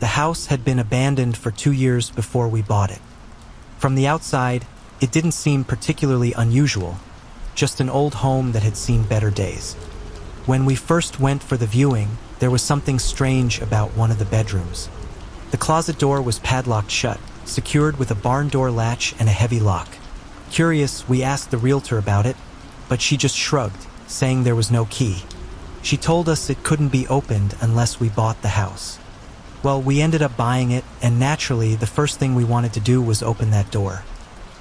The house had been abandoned for 2 years before we bought it. From the outside, it didn't seem particularly unusual, just an old home that had seen better days. When we first went for the viewing, there was something strange about one of the bedrooms. The closet door was padlocked shut, secured with a barn door latch and a heavy lock. Curious, we asked the realtor about it, but she just shrugged, saying there was no key. She told us it couldn't be opened unless we bought the house. Well, we ended up buying it, and naturally, the first thing we wanted to do was open that door.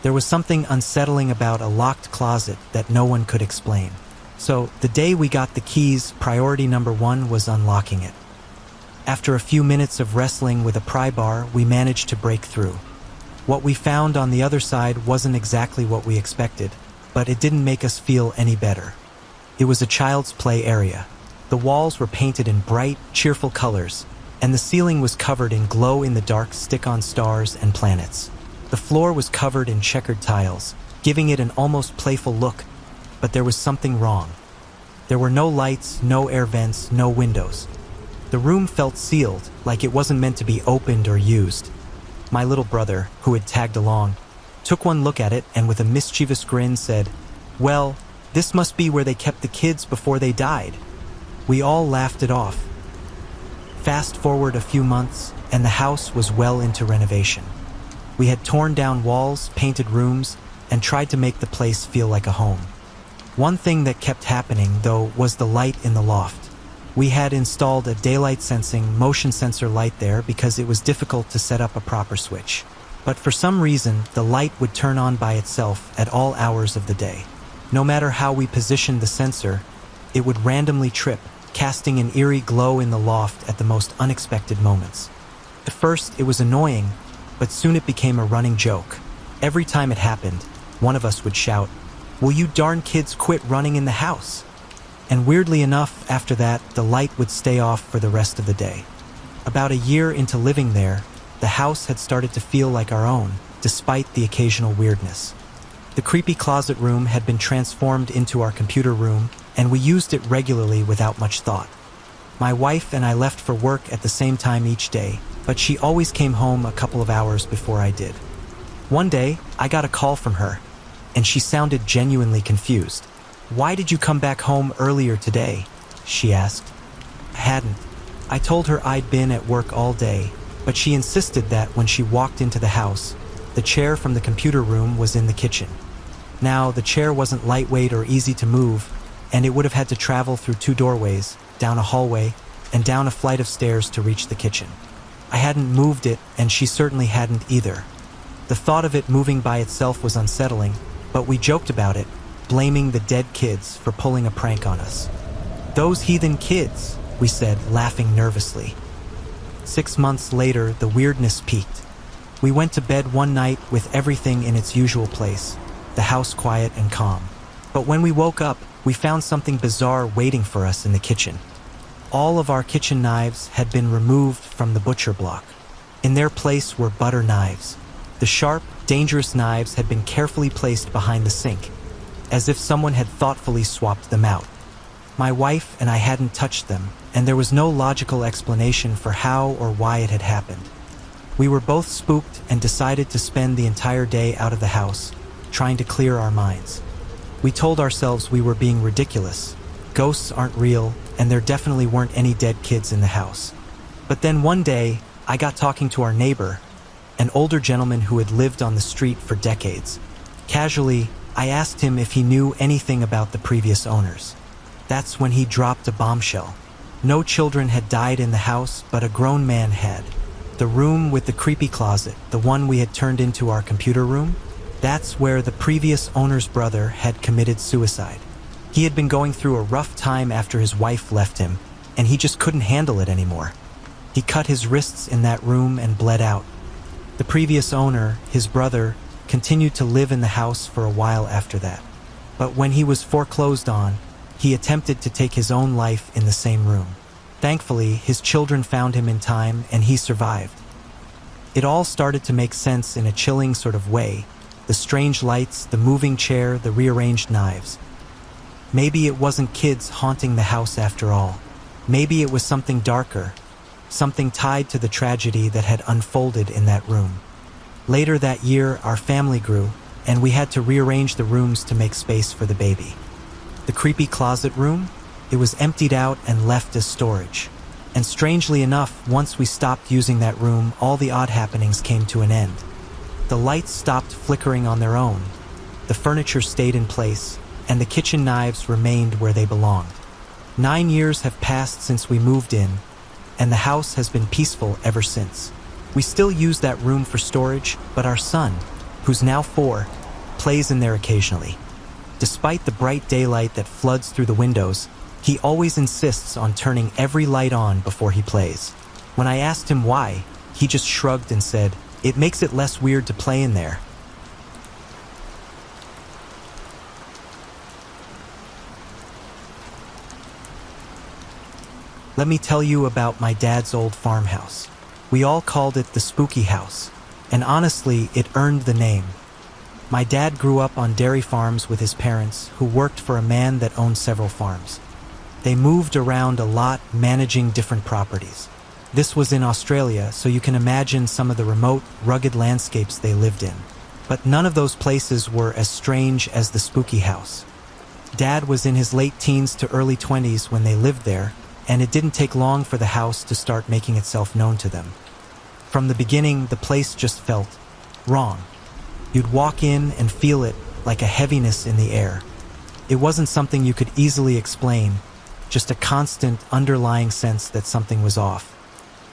There was something unsettling about a locked closet that no one could explain. So, the day we got the keys, priority number 1 was unlocking it. After a few minutes of wrestling with a pry bar, we managed to break through. What we found on the other side wasn't exactly what we expected, but it didn't make us feel any better. It was a child's play area. The walls were painted in bright, cheerful colors, and the ceiling was covered in glow-in-the-dark stick-on stars and planets. The floor was covered in checkered tiles, giving it an almost playful look, but there was something wrong. There were no lights, no air vents, no windows. The room felt sealed, like it wasn't meant to be opened or used. My little brother, who had tagged along, took one look at it and with a mischievous grin said, "Well, this must be where they kept the kids before they died." We all laughed it off. Fast forward a few months, and the house was well into renovation. We had torn down walls, painted rooms, and tried to make the place feel like a home. One thing that kept happening, though, was the light in the loft. We had installed a daylight-sensing motion sensor light there because it was difficult to set up a proper switch. But for some reason, the light would turn on by itself at all hours of the day. No matter how we positioned the sensor, it would randomly trip, casting an eerie glow in the loft at the most unexpected moments. At first, it was annoying, but soon it became a running joke. Every time it happened, one of us would shout, "Will you darn kids quit running in the house?" And weirdly enough, after that, the light would stay off for the rest of the day. About a year into living there, the house had started to feel like our own, despite the occasional weirdness. The creepy closet room had been transformed into our computer room, and we used it regularly without much thought. My wife and I left for work at the same time each day, but she always came home a couple of hours before I did. One day, I got a call from her, and she sounded genuinely confused. "Why did you come back home earlier today?" she asked. I hadn't. I told her I'd been at work all day, but she insisted that when she walked into the house, the chair from the computer room was in the kitchen. Now, the chair wasn't lightweight or easy to move, and it would have had to travel through 2 doorways, down a hallway, and down a flight of stairs to reach the kitchen. I hadn't moved it, and she certainly hadn't either. The thought of it moving by itself was unsettling, but we joked about it, blaming the dead kids for pulling a prank on us. "Those heathen kids," we said, laughing nervously. 6 months later, the weirdness peaked. We went to bed one night with everything in its usual place, the house quiet and calm. But when we woke up, we found something bizarre waiting for us in the kitchen. All of our kitchen knives had been removed from the butcher block. In their place were butter knives. The sharp, dangerous knives had been carefully placed behind the sink, as if someone had thoughtfully swapped them out. My wife and I hadn't touched them, and there was no logical explanation for how or why it had happened. We were both spooked and decided to spend the entire day out of the house, trying to clear our minds. We told ourselves we were being ridiculous. Ghosts aren't real, and there definitely weren't any dead kids in the house. But then one day, I got talking to our neighbor, an older gentleman who had lived on the street for decades. Casually, I asked him if he knew anything about the previous owners. That's when he dropped a bombshell. No children had died in the house, but a grown man had. The room with the creepy closet, the one we had turned into our computer room, that's where the previous owner's brother had committed suicide. He had been going through a rough time after his wife left him, and he just couldn't handle it anymore. He cut his wrists in that room and bled out. The previous owner, his brother, continued to live in the house for a while after that. But when he was foreclosed on, he attempted to take his own life in the same room. Thankfully, his children found him in time and he survived. It all started to make sense in a chilling sort of way. The strange lights, the moving chair, the rearranged knives. Maybe it wasn't kids haunting the house after all. Maybe it was something darker, something tied to the tragedy that had unfolded in that room. Later that year, our family grew, and we had to rearrange the rooms to make space for the baby. The creepy closet room? It was emptied out and left as storage. And strangely enough, once we stopped using that room, all the odd happenings came to an end. The lights stopped flickering on their own, the furniture stayed in place, and the kitchen knives remained where they belonged. 9 years have passed since we moved in, and the house has been peaceful ever since. We still use that room for storage, but our son, who's now 4, plays in there occasionally. Despite the bright daylight that floods through the windows, he always insists on turning every light on before he plays. When I asked him why, he just shrugged and said, "It makes it less weird to play in there." Let me tell you about my dad's old farmhouse. We all called it the spooky house, and honestly, it earned the name. My dad grew up on dairy farms with his parents, who worked for a man that owned several farms. They moved around a lot, managing different properties. This was in Australia, so you can imagine some of the remote, rugged landscapes they lived in. But none of those places were as strange as the spooky house. Dad was in his late teens to early 20s when they lived there, and it didn't take long for the house to start making itself known to them. From the beginning, the place just felt wrong. You'd walk in and feel it like a heaviness in the air. It wasn't something you could easily explain, just a constant underlying sense that something was off.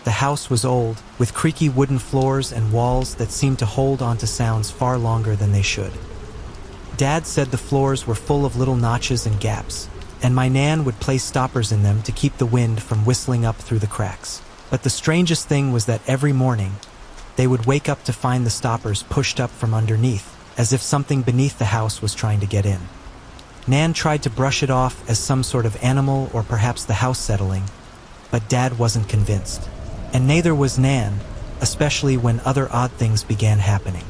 The house was old, with creaky wooden floors and walls that seemed to hold onto sounds far longer than they should. Dad said the floors were full of little notches and gaps, and my nan would place stoppers in them to keep the wind from whistling up through the cracks. But the strangest thing was that every morning, they would wake up to find the stoppers pushed up from underneath, as if something beneath the house was trying to get in. Nan tried to brush it off as some sort of animal or perhaps the house settling, but Dad wasn't convinced. And neither was Nan, especially when other odd things began happening.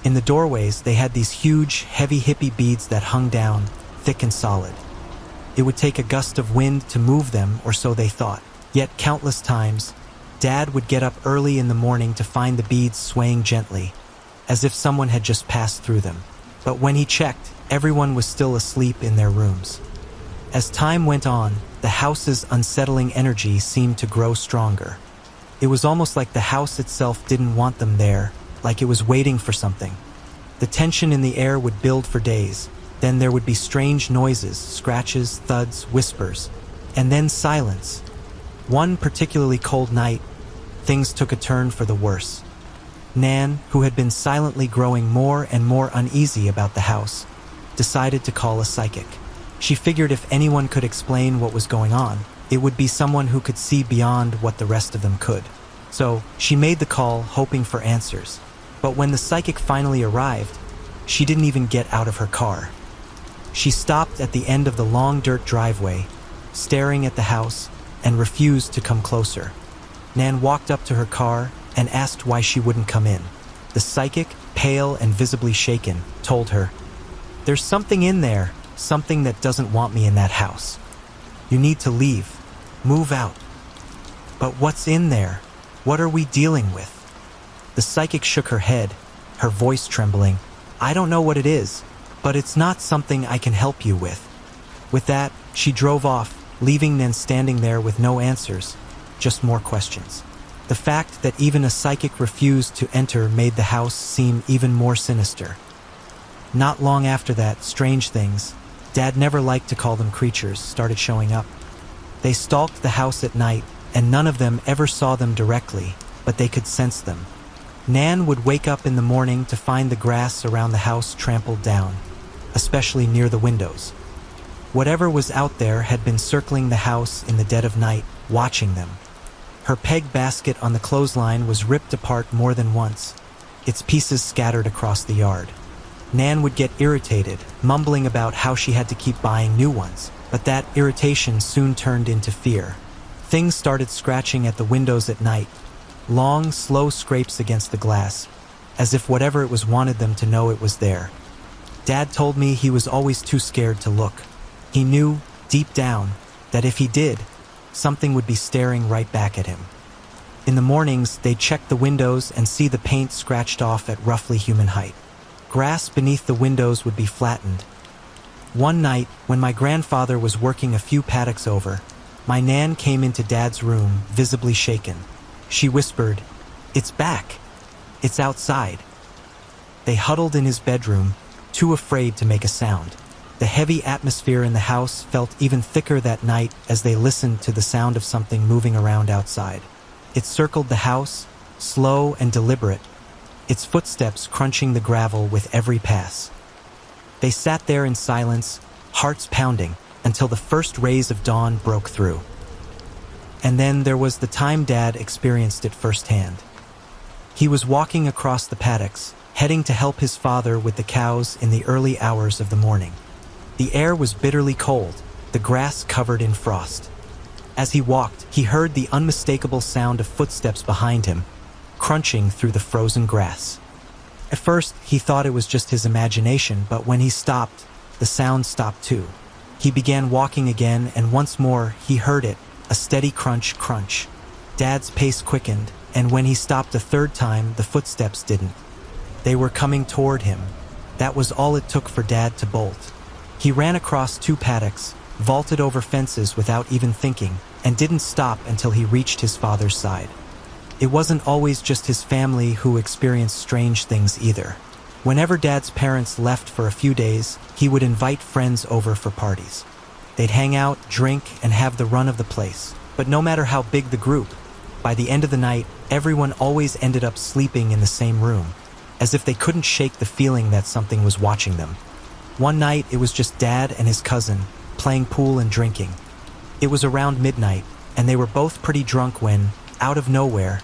In the doorways, they had these huge, heavy hippie beads that hung down, thick and solid. It would take a gust of wind to move them, or so they thought. Yet countless times, Dad would get up early in the morning to find the beads swaying gently, as if someone had just passed through them. But when he checked, everyone was still asleep in their rooms. As time went on, the house's unsettling energy seemed to grow stronger. It was almost like the house itself didn't want them there, like it was waiting for something. The tension in the air would build for days. Then there would be strange noises, scratches, thuds, whispers, and then silence. One particularly cold night, things took a turn for the worse. Nan, who had been silently growing more and more uneasy about the house, decided to call a psychic. She figured if anyone could explain what was going on, it would be someone who could see beyond what the rest of them could. So she made the call, hoping for answers. But when the psychic finally arrived, she didn't even get out of her car. She stopped at the end of the long dirt driveway, staring at the house, and refused to come closer. Nan walked up to her car and asked why she wouldn't come in. The psychic, pale and visibly shaken, told her, "There's something in there, something that doesn't want me in that house. You need to leave. Move out." "But what's in there? What are we dealing with?" The psychic shook her head, her voice trembling. "I don't know what it is, but it's not something I can help you with." With that, she drove off, leaving Nan standing there with no answers, just more questions. The fact that even a psychic refused to enter made the house seem even more sinister. Not long after that, strange things, Dad never liked to call them creatures, started showing up. They stalked the house at night, and none of them ever saw them directly, but they could sense them. Nan would wake up in the morning to find the grass around the house trampled down, especially near the windows. Whatever was out there had been circling the house in the dead of night, watching them. Her peg basket on the clothesline was ripped apart more than once, its pieces scattered across the yard. Nan would get irritated, mumbling about how she had to keep buying new ones, but that irritation soon turned into fear. Things started scratching at the windows at night, long, slow scrapes against the glass, as if whatever it was wanted them to know it was there. Dad told me he was always too scared to look. He knew, deep down, that if he did, something would be staring right back at him. In the mornings, they'd check the windows and see the paint scratched off at roughly human height. Grass beneath the windows would be flattened. One night, when my grandfather was working a few paddocks over, my Nan came into Dad's room, visibly shaken. She whispered, "It's back. It's outside." They huddled in his bedroom, too afraid to make a sound. The heavy atmosphere in the house felt even thicker that night as they listened to the sound of something moving around outside. It circled the house, slow and deliberate, its footsteps crunching the gravel with every pass. They sat there in silence, hearts pounding, until the first rays of dawn broke through. And then there was the time Dad experienced it firsthand. He was walking across the paddocks, heading to help his father with the cows in the early hours of the morning. The air was bitterly cold, the grass covered in frost. As he walked, he heard the unmistakable sound of footsteps behind him, crunching through the frozen grass. At first, he thought it was just his imagination, but when he stopped, the sound stopped too. He began walking again, and once more, he heard it, a steady crunch, crunch. Dad's pace quickened, and when he stopped a third time, the footsteps didn't. They were coming toward him. That was all it took for Dad to bolt. He ran across 2 paddocks, vaulted over fences without even thinking, and didn't stop until he reached his father's side. It wasn't always just his family who experienced strange things either. Whenever Dad's parents left for a few days, he would invite friends over for parties. They'd hang out, drink, and have the run of the place. But no matter how big the group, by the end of the night, everyone always ended up sleeping in the same room, as if they couldn't shake the feeling that something was watching them. One night, it was just Dad and his cousin, playing pool and drinking. It was around midnight, and they were both pretty drunk when, out of nowhere,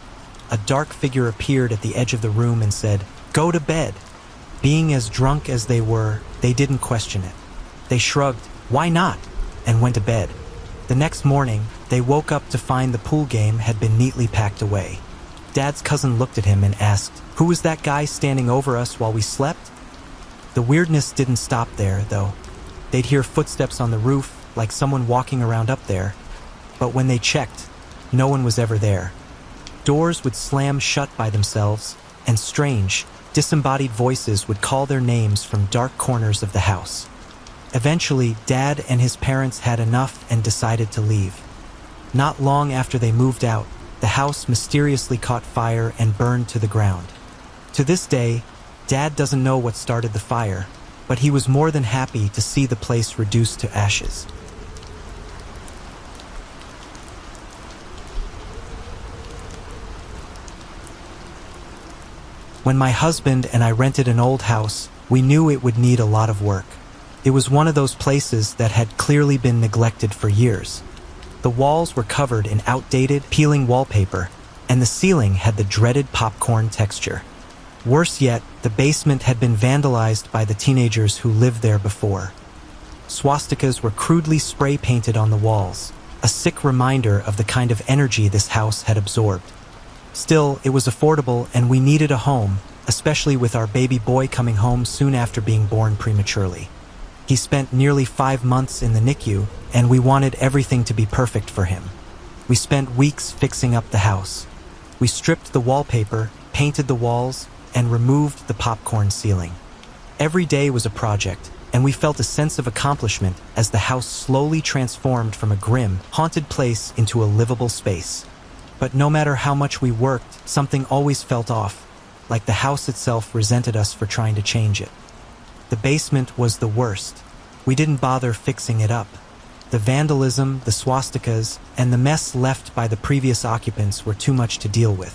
a dark figure appeared at the edge of the room and said, "Go to bed." Being as drunk as they were, they didn't question it. They shrugged, "Why not?" and went to bed. The next morning, they woke up to find the pool game had been neatly packed away. Dad's cousin looked at him and asked, "Who was that guy standing over us while we slept?" The weirdness didn't stop there, though. They'd hear footsteps on the roof, like someone walking around up there. But when they checked, no one was ever there. Doors would slam shut by themselves, and strange, disembodied voices would call their names from dark corners of the house. Eventually, Dad and his parents had enough and decided to leave. Not long after they moved out, the house mysteriously caught fire and burned to the ground. To this day, Dad doesn't know what started the fire, but he was more than happy to see the place reduced to ashes. When my husband and I rented an old house, we knew it would need a lot of work. It was one of those places that had clearly been neglected for years. The walls were covered in outdated, peeling wallpaper, and the ceiling had the dreaded popcorn texture. Worse yet, the basement had been vandalized by the teenagers who lived there before. Swastikas were crudely spray-painted on the walls, a sick reminder of the kind of energy this house had absorbed. Still, it was affordable and we needed a home, especially with our baby boy coming home soon after being born prematurely. He spent nearly 5 months in the NICU, and we wanted everything to be perfect for him. We spent weeks fixing up the house. We stripped the wallpaper, painted the walls, and removed the popcorn ceiling. Every day was a project, and we felt a sense of accomplishment as the house slowly transformed from a grim, haunted place into a livable space. But no matter how much we worked, something always felt off, like the house itself resented us for trying to change it. The basement was the worst. We didn't bother fixing it up. The vandalism, the swastikas, and the mess left by the previous occupants were too much to deal with.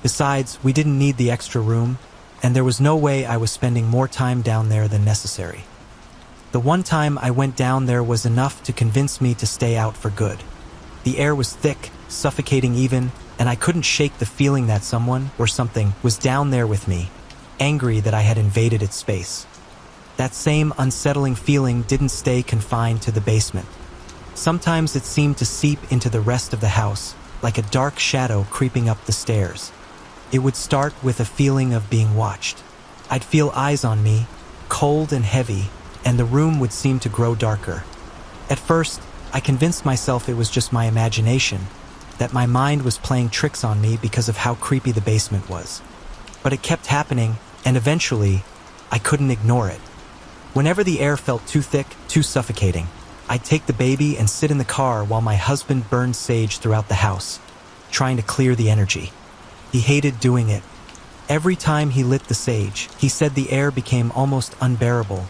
Besides, we didn't need the extra room, and there was no way I was spending more time down there than necessary. The one time I went down there was enough to convince me to stay out for good. The air was thick, suffocating even, and I couldn't shake the feeling that someone, or something, was down there with me, angry that I had invaded its space. That same unsettling feeling didn't stay confined to the basement. Sometimes it seemed to seep into the rest of the house, like a dark shadow creeping up the stairs. It would start with a feeling of being watched. I'd feel eyes on me, cold and heavy, and the room would seem to grow darker. At first, I convinced myself it was just my imagination, that my mind was playing tricks on me because of how creepy the basement was. But it kept happening, and eventually, I couldn't ignore it. Whenever the air felt too thick, too suffocating, I'd take the baby and sit in the car while my husband burned sage throughout the house, trying to clear the energy. He hated doing it. Every time he lit the sage, he said the air became almost unbearable,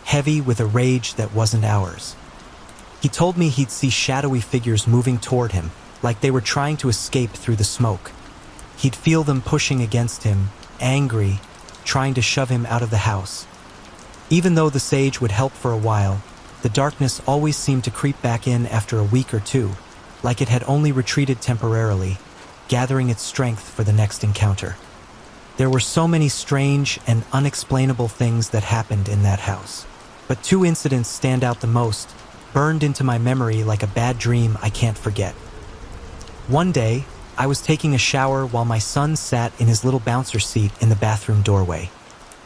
heavy with a rage that wasn't ours. He told me he'd see shadowy figures moving toward him, like they were trying to escape through the smoke. He'd feel them pushing against him, angry, trying to shove him out of the house. Even though the sage would help for a while, the darkness always seemed to creep back in after a week or two, like it had only retreated temporarily, gathering its strength for the next encounter. There were so many strange and unexplainable things that happened in that house. But two incidents stand out the most, burned into my memory like a bad dream I can't forget. One day, I was taking a shower while my son sat in his little bouncer seat in the bathroom doorway.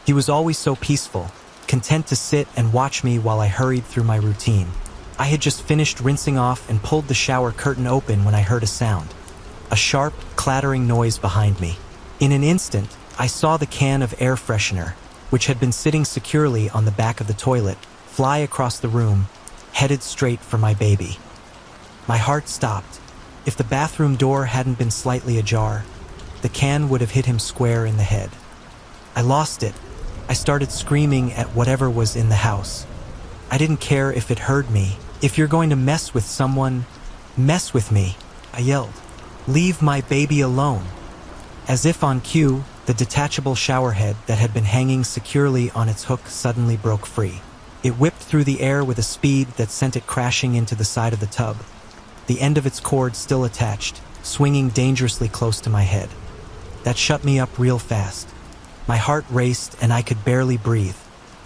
He was always so peaceful, content to sit and watch me while I hurried through my routine. I had just finished rinsing off and pulled the shower curtain open when I heard a sound. A sharp, clattering noise behind me. In an instant, I saw the can of air freshener, which had been sitting securely on the back of the toilet, fly across the room, headed straight for my baby. My heart stopped. If the bathroom door hadn't been slightly ajar, the can would have hit him square in the head. I lost it. I started screaming at whatever was in the house. I didn't care if it heard me. If you're going to mess with someone, mess with me, I yelled. Leave my baby alone. As if on cue, the detachable shower head that had been hanging securely on its hook suddenly broke free. It whipped through the air with a speed that sent it crashing into the side of the tub, the end of its cord still attached, swinging dangerously close to my head. That shut me up real fast. My heart raced and I could barely breathe.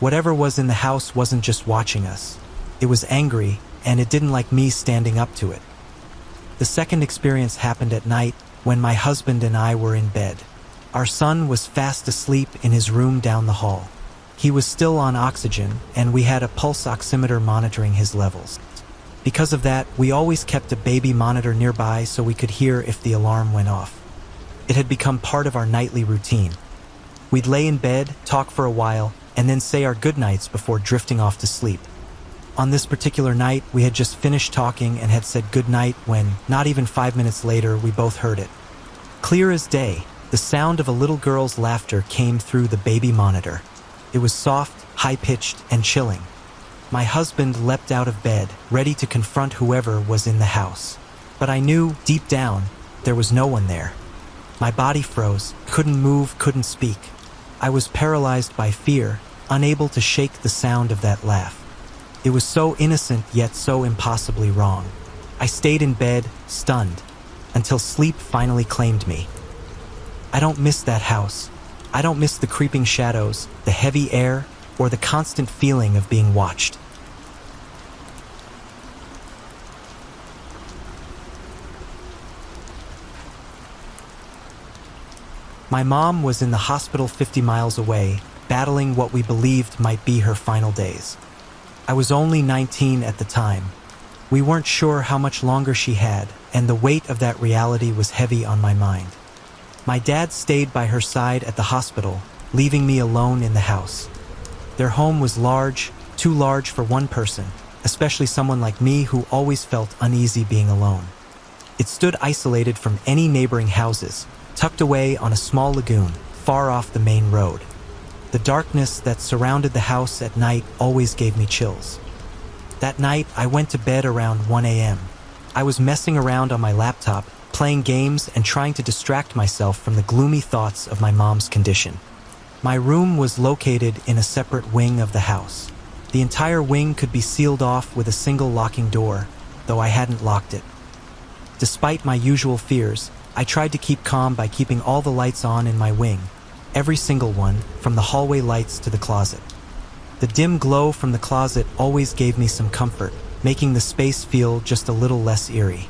Whatever was in the house wasn't just watching us. It was angry, and it didn't like me standing up to it. The second experience happened at night when my husband and I were in bed. Our son was fast asleep in his room down the hall. He was still on oxygen, and we had a pulse oximeter monitoring his levels. Because of that, we always kept a baby monitor nearby so we could hear if the alarm went off. It had become part of our nightly routine. We'd lay in bed, talk for a while, and then say our goodnights before drifting off to sleep. On this particular night, we had just finished talking and had said goodnight when, not even 5 minutes later, we both heard it. Clear as day, the sound of a little girl's laughter came through the baby monitor. It was soft, high-pitched, and chilling. My husband leapt out of bed, ready to confront whoever was in the house. But I knew, deep down, there was no one there. My body froze, couldn't move, couldn't speak. I was paralyzed by fear, unable to shake the sound of that laugh. It was so innocent yet so impossibly wrong. I stayed in bed, stunned, until sleep finally claimed me. I don't miss that house. I don't miss the creeping shadows, the heavy air, or the constant feeling of being watched. My mom was in the hospital 50 miles away, battling what we believed might be her final days. I was only 19 at the time. We weren't sure how much longer she had, and the weight of that reality was heavy on my mind. My dad stayed by her side at the hospital, leaving me alone in the house. Their home was large, too large for one person, especially someone like me who always felt uneasy being alone. It stood isolated from any neighboring houses, tucked away on a small lagoon, far off the main road. The darkness that surrounded the house at night always gave me chills. That night, I went to bed around 1 a.m. I was messing around on my laptop, playing games and trying to distract myself from the gloomy thoughts of my mom's condition. My room was located in a separate wing of the house. The entire wing could be sealed off with a single locking door, though I hadn't locked it. Despite my usual fears, I tried to keep calm by keeping all the lights on in my wing, every single one, from the hallway lights to the closet. The dim glow from the closet always gave me some comfort, making the space feel just a little less eerie.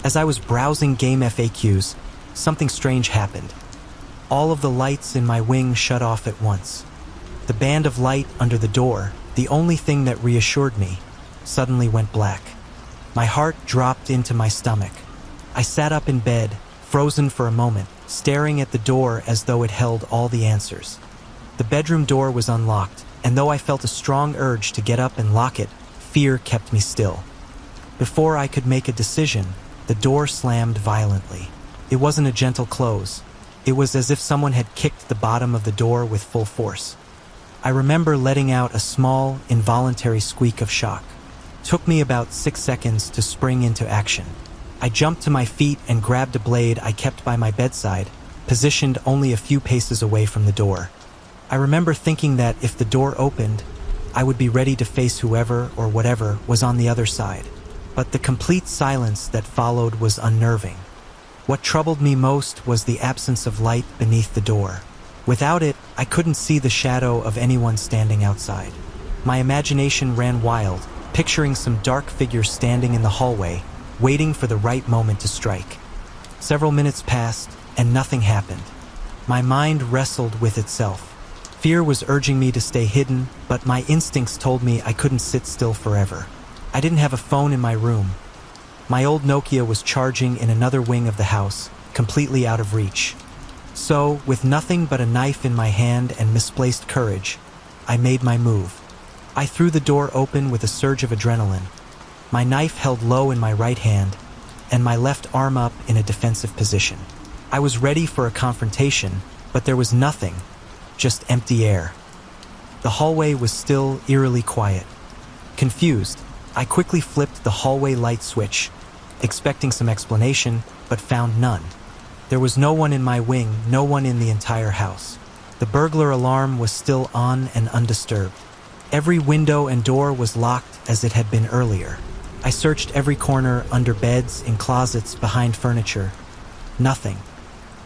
As I was browsing game FAQs, something strange happened. All of the lights in my wing shut off at once. The band of light under the door, the only thing that reassured me, suddenly went black. My heart dropped into my stomach. I sat up in bed, frozen for a moment, staring at the door as though it held all the answers. The bedroom door was unlocked, and though I felt a strong urge to get up and lock it, fear kept me still. Before I could make a decision, the door slammed violently. It wasn't a gentle close. It was as if someone had kicked the bottom of the door with full force. I remember letting out a small, involuntary squeak of shock. It took me about 6 seconds to spring into action. I jumped to my feet and grabbed a blade I kept by my bedside, positioned only a few paces away from the door. I remember thinking that if the door opened, I would be ready to face whoever or whatever was on the other side. But the complete silence that followed was unnerving. What troubled me most was the absence of light beneath the door. Without it, I couldn't see the shadow of anyone standing outside. My imagination ran wild, picturing some dark figure standing in the hallway, waiting for the right moment to strike. Several minutes passed, and nothing happened. My mind wrestled with itself. Fear was urging me to stay hidden, but my instincts told me I couldn't sit still forever. I didn't have a phone in my room. My old Nokia was charging in another wing of the house, completely out of reach. So, with nothing but a knife in my hand and misplaced courage, I made my move. I threw the door open with a surge of adrenaline, my knife held low in my right hand, and my left arm up in a defensive position. I was ready for a confrontation, but there was nothing, just empty air. The hallway was still eerily quiet. Confused, I quickly flipped the hallway light switch, expecting some explanation, but found none. There was no one in my wing, no one in the entire house. The burglar alarm was still on and undisturbed. Every window and door was locked as it had been earlier. I searched every corner, under beds, in closets, behind furniture. Nothing.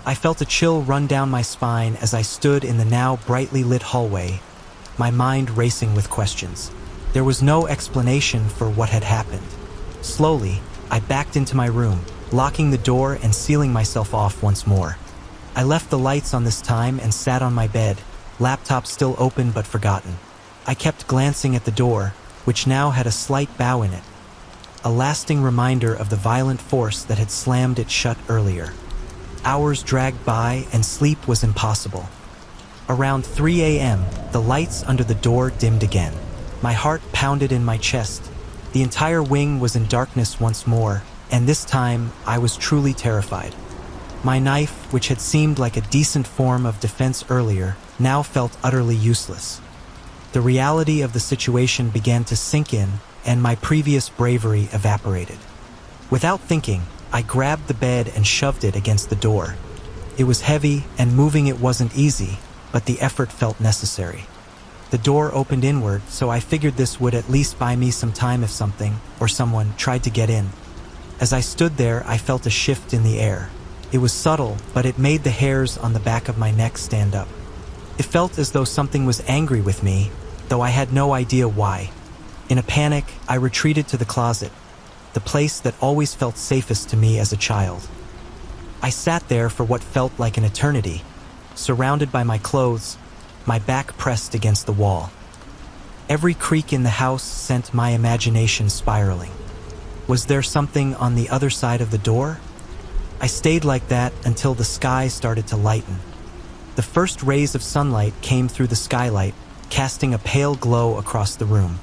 I felt a chill run down my spine as I stood in the now brightly lit hallway, my mind racing with questions. There was no explanation for what had happened. Slowly, I backed into my room, locking the door and sealing myself off once more. I left the lights on this time and sat on my bed, laptop still open but forgotten. I kept glancing at the door, which now had a slight bow in it, a lasting reminder of the violent force that had slammed it shut earlier. Hours dragged by and sleep was impossible. Around 3 a.m., the lights under the door dimmed again. My heart pounded in my chest. The entire wing was in darkness once more, and this time I was truly terrified. My knife, which had seemed like a decent form of defense earlier, now felt utterly useless. The reality of the situation began to sink in, and my previous bravery evaporated. Without thinking, I grabbed the bed and shoved it against the door. It was heavy, and moving it wasn't easy, but the effort felt necessary. The door opened inward, so I figured this would at least buy me some time if something, or someone, tried to get in. As I stood there, I felt a shift in the air. It was subtle, but it made the hairs on the back of my neck stand up. It felt as though something was angry with me, though I had no idea why. In a panic, I retreated to the closet, the place that always felt safest to me as a child. I sat there for what felt like an eternity, surrounded by my clothes, my back pressed against the wall. Every creak in the house sent my imagination spiraling. Was there something on the other side of the door? I stayed like that until the sky started to lighten. The first rays of sunlight came through the skylight, casting a pale glow across the room.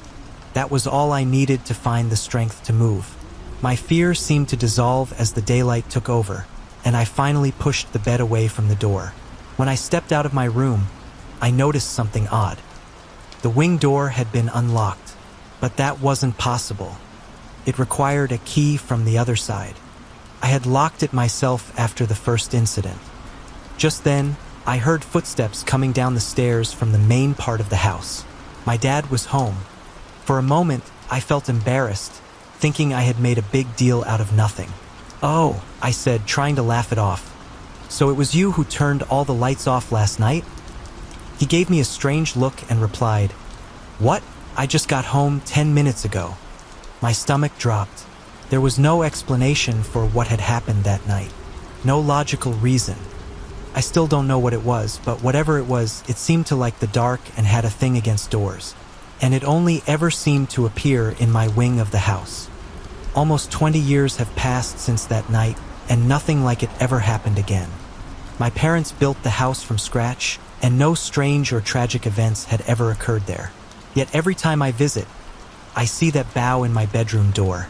That was all I needed to find the strength to move. My fear seemed to dissolve as the daylight took over, and I finally pushed the bed away from the door. When I stepped out of my room, I noticed something odd. The wing door had been unlocked, but that wasn't possible. It required a key from the other side. I had locked it myself after the first incident. Just then, I heard footsteps coming down the stairs from the main part of the house. My dad was home. For a moment, I felt embarrassed, thinking I had made a big deal out of nothing. "Oh," I said, trying to laugh it off. "So it was you who turned all the lights off last night?" He gave me a strange look and replied, "What? I just got home 10 minutes ago." My stomach dropped. There was no explanation for what had happened that night. No logical reason. I still don't know what it was, but whatever it was, it seemed to like the dark and had a thing against doors. And it only ever seemed to appear in my wing of the house. Almost 20 years have passed since that night, and nothing like it ever happened again. My parents built the house from scratch, and no strange or tragic events had ever occurred there. Yet every time I visit, I see that bow in my bedroom door.